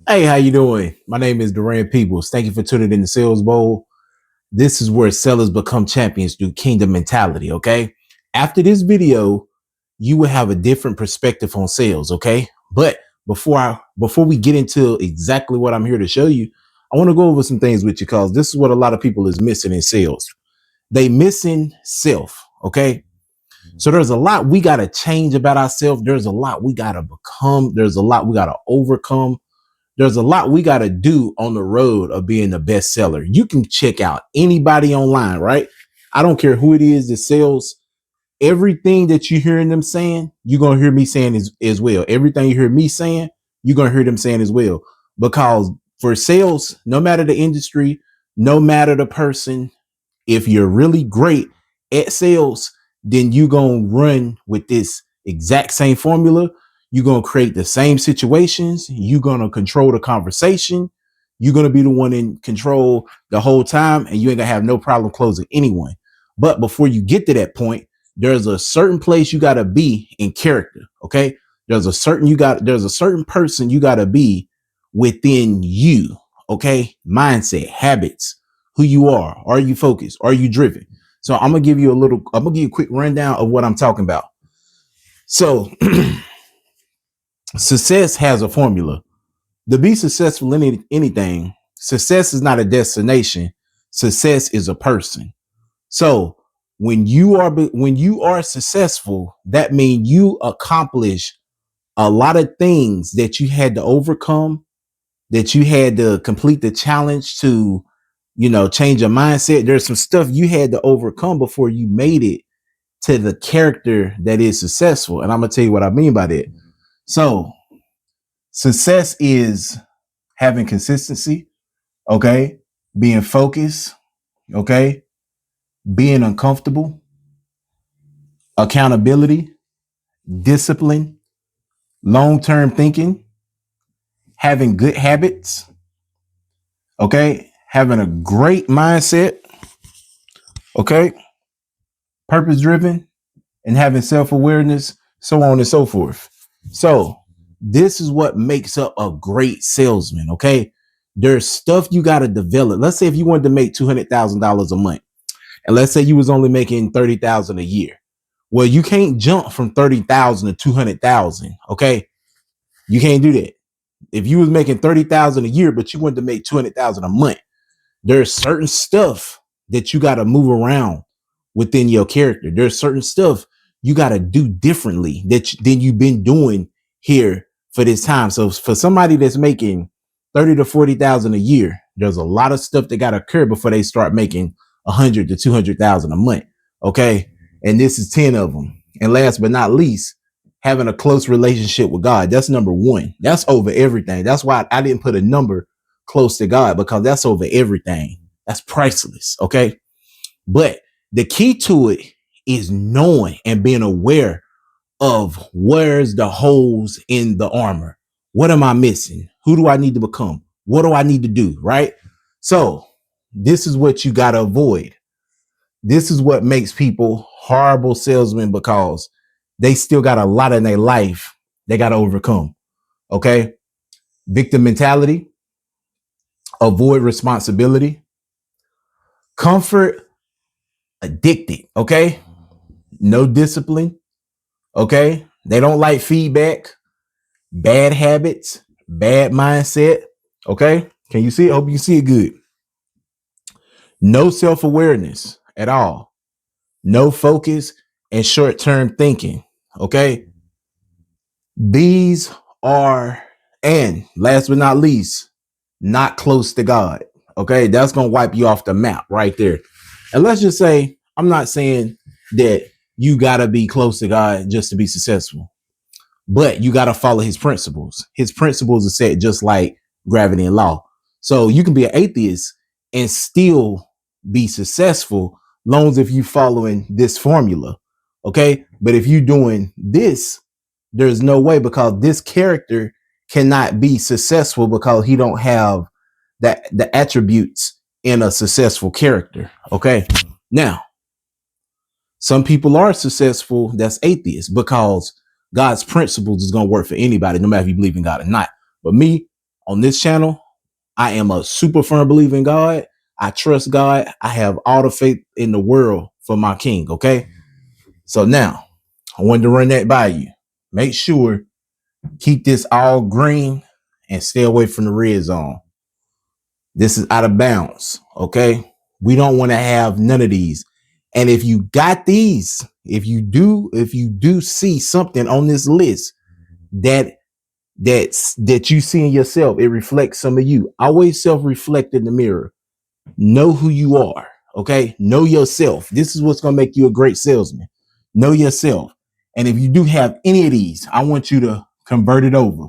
Hey, how you doing? My name is Duran Peoples. Thank you for tuning in to Sales Bowl. This is where sellers become champions through kingdom mentality, okay? After this video, you will have a different perspective on sales, okay? But before we get into exactly what I'm here to show you, I want to go over some things with you because this is what a lot of people is missing in sales. They missing self, okay? So there's a lot we got to change about ourselves. There's a lot we got to become. There's a lot we got to overcome. There's a lot we got to do on the road of being the best seller. You can check out anybody online, right? I don't care who it is that sells. Everything that you hearing them saying, you're going to hear me saying as well. Everything you hear me saying, you're going to hear them saying as well. Because for sales, no matter the industry, no matter the person, if you're really great at sales, then you're going to run with this exact same formula. You're going to create the same situations. You're going to control the conversation. You're going to be the one in control the whole time, and you ain't going to have no problem closing anyone. But before you get to that point, there's a certain place you got to be in character. Okay. There's a certain person you got to be within you. Okay. Mindset, habits, who you are you focused? Are you driven? So I'm going to give you a quick rundown of what I'm talking about. So success has a formula. To be successful in anything, success is not a destination. Success is a person. So when you are successful, that means you accomplish a lot of things that you had to overcome, that you had to complete the challenge to, change your mindset. There's some stuff you had to overcome before you made it to the character that is successful. And I'm going to tell you what I mean by that. So success is having consistency, okay? Being focused, okay? Being uncomfortable, accountability, discipline, long-term thinking, having good habits, okay? Having a great mindset, okay? Purpose-driven, and having self-awareness, so on and so forth. So this is what makes up a great salesman, okay? There's stuff you got to develop. Let's say if you wanted to make $200,000 a month, and let's say you was only making $30,000 a year. Well, you can't jump from 30,000 to 200,000, okay? You can't do that. If you was making 30,000 a year, but you wanted to make 200,000 a month, there's certain stuff that you got to move around within your character. There's certain stuff you got to do differently than you've been doing here for this time. So for somebody that's making 30 to 40,000 a year, there's a lot of stuff that got to occur before they start making 100 to 200,000 a month. Okay. And this is 10 of them. And last but not least, having a close relationship with God. That's number one. That's over everything. That's why I didn't put a number close to God, because that's over everything. That's priceless. Okay. But the key to it is knowing and being aware of where's the holes in the armor. What am I missing? Who do I need to become? What do I need to do? Right. So this is what you got to avoid. This is what makes people horrible salesmen, because they still got a lot in their life they got to overcome. Okay. Victim mentality, avoid responsibility, comfort addicted. Okay. No discipline. Okay. They don't like feedback, bad habits, bad mindset. Okay. Can you see it? Hope you see it good. No self-awareness at all. No focus and short-term thinking. Okay. These are, and last but not least, not close to God. Okay. That's going to wipe you off the map right there. And let's just say, I'm not saying that you got to be close to God just to be successful, but you got to follow his principles. His principles are set just like gravity and law. So you can be an atheist and still be successful, long as if you following this formula. Okay. But if you're doing this, there's no way, because this character cannot be successful because he don't have the attributes in a successful character. Okay. Now, some people are successful that's atheists, because God's principles is going to work for anybody, no matter if you believe in God or not. But me, On this channel, I am a super firm believer in God. I trust God. I have all the faith in the world for my king. Okay. So now I wanted to run that by you. Make sure, keep this all green and stay away from the red zone. This is out of bounds. Okay. We don't want to have none of these. And if you got these, if you do see something on this list that you see in yourself, it reflects some of you. Always self-reflect in the mirror. Know who you are. Okay. Know yourself. This is what's going to make you a great salesman. Know yourself. And if you do have any of these, I want you to convert it over.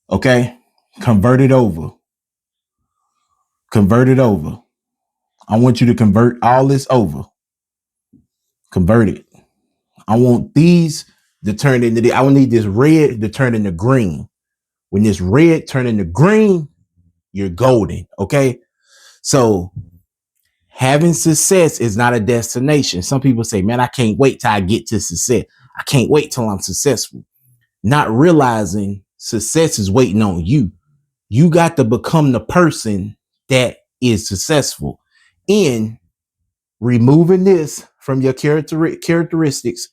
Okay. Convert it over. Convert it over. I want you to convert all this over. Convert it. I want these to turn into I will need this red to turn into green. When this red turn into green, you're golden. Okay. So having success is not a destination. Some people say, man, I can't wait till I get to success. I can't wait till I'm successful. Not realizing success is waiting on you. You got to become the person that is successful in removing this from your characteristics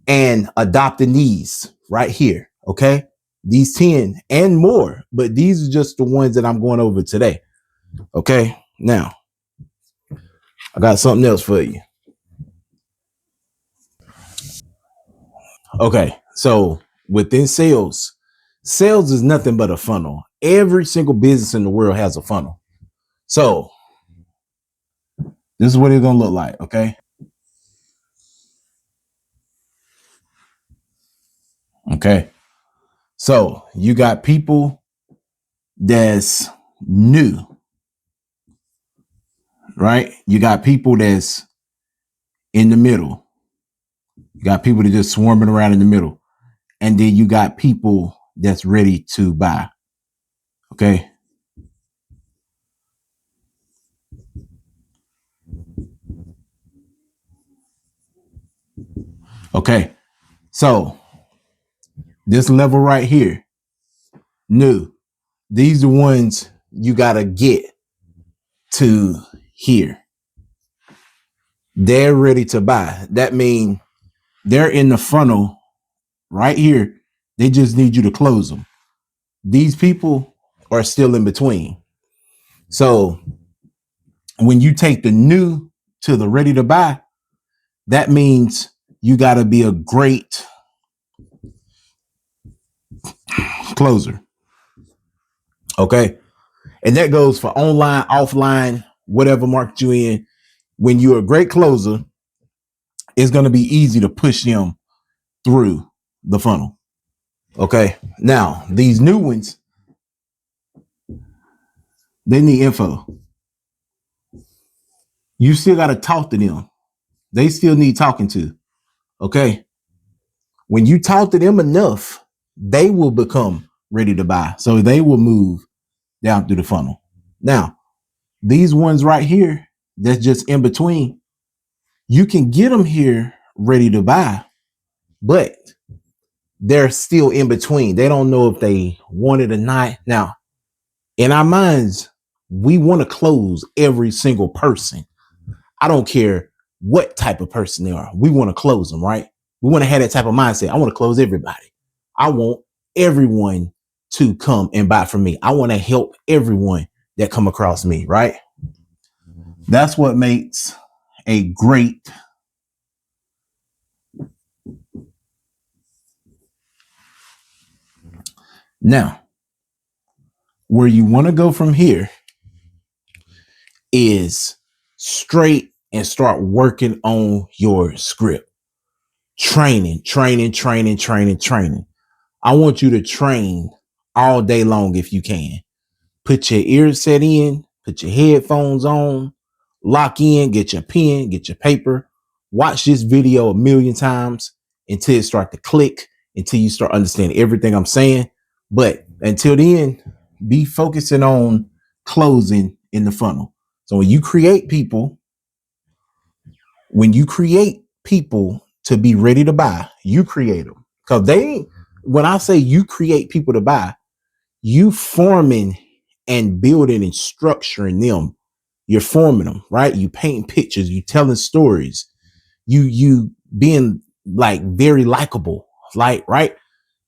and adopting these right here. Okay. These 10 and more, but these are just the ones that I'm going over today. Okay. Now I got something else for you. Okay. So within sales is nothing but a funnel. Every single business in the world has a funnel. So this is what it's going to look like. Okay. Okay. So you got people that's new, right? You got people that's in the middle. You got people that just swarming around in the middle. And then you got people that's ready to buy. Okay. Okay. So this level right here, new. These are ones you got to get to here. They're ready to buy. That means they're in the funnel right here. They just need you to close them. These people are still in between. So when you take the new to the ready to buy, that means you got to be a great closer. Okay. And that goes for online, offline, whatever market you're in. When you're a great closer, it's going to be easy to push them through the funnel. Okay. Now, these new ones, they need info. You still got to talk to them. They still need talking to. Okay. When you talk to them enough, they will become ready to buy. So they will move down through the funnel. Now, these ones right here, that's just in between, you can get them here ready to buy, but they're still in between. They don't know if they want it or not. Now, in our minds, we want to close every single person. I don't care what type of person they are. We want to close them, right? We want to have that type of mindset. I want to close everybody. I want everyone to come and buy from me. I want to help everyone that come across me, right? That's what makes a great now. Where you want to go from here is straight and start working on your script. Training. I want you to train all day long if you can. Put your ear set in, put your headphones on, lock in, get your pen, get your paper, watch this video a million times until it start to click, until you start understanding everything I'm saying. But until then, be focusing on closing in the funnel. So when you create people to be ready to buy, you create them. Because when I say you create people to buy, You forming and building and structuring them. You're forming them, right? You painting pictures, you telling stories, you being like very likable, like, right?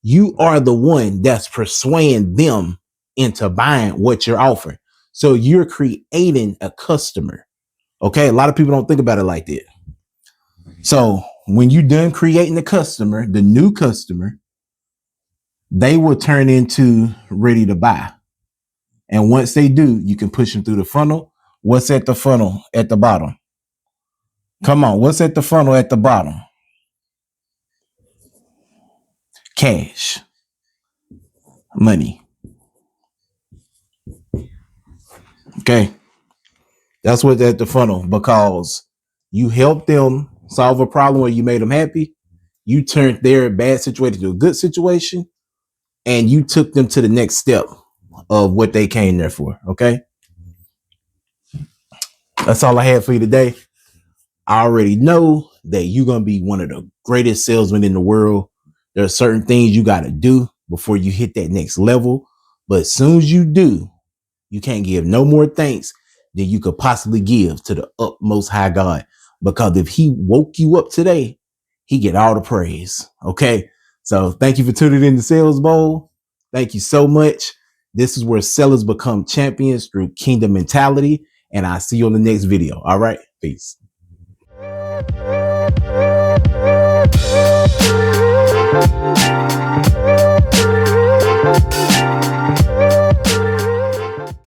You are the one that's persuading them into buying what you're offering. So you're creating a customer. Okay. A lot of people don't think about it like that. So when you're done creating the customer, the new customer, they will turn into ready to buy. And once they do, you can push them through the funnel. What's at the funnel at the bottom? Come on. What's at the funnel at the bottom? Cash, money. Okay. That's what's at the funnel, because you helped them solve a problem or you made them happy. You turned their bad situation to a good situation, and you took them to the next step of what they came there for. Okay. That's all I had for you today. I already know that you're going to be one of the greatest salesmen in the world. There are certain things you got to do before you hit that next level. But as soon as you do, you can't give no more thanks than you could possibly give to the utmost high God. Because if he woke you up today, he get all the praise. Okay. So thank you for tuning in to Sales Bowl. Thank you so much. This is where sellers become champions through kingdom mentality. And I'll see you on the next video. All right. Peace.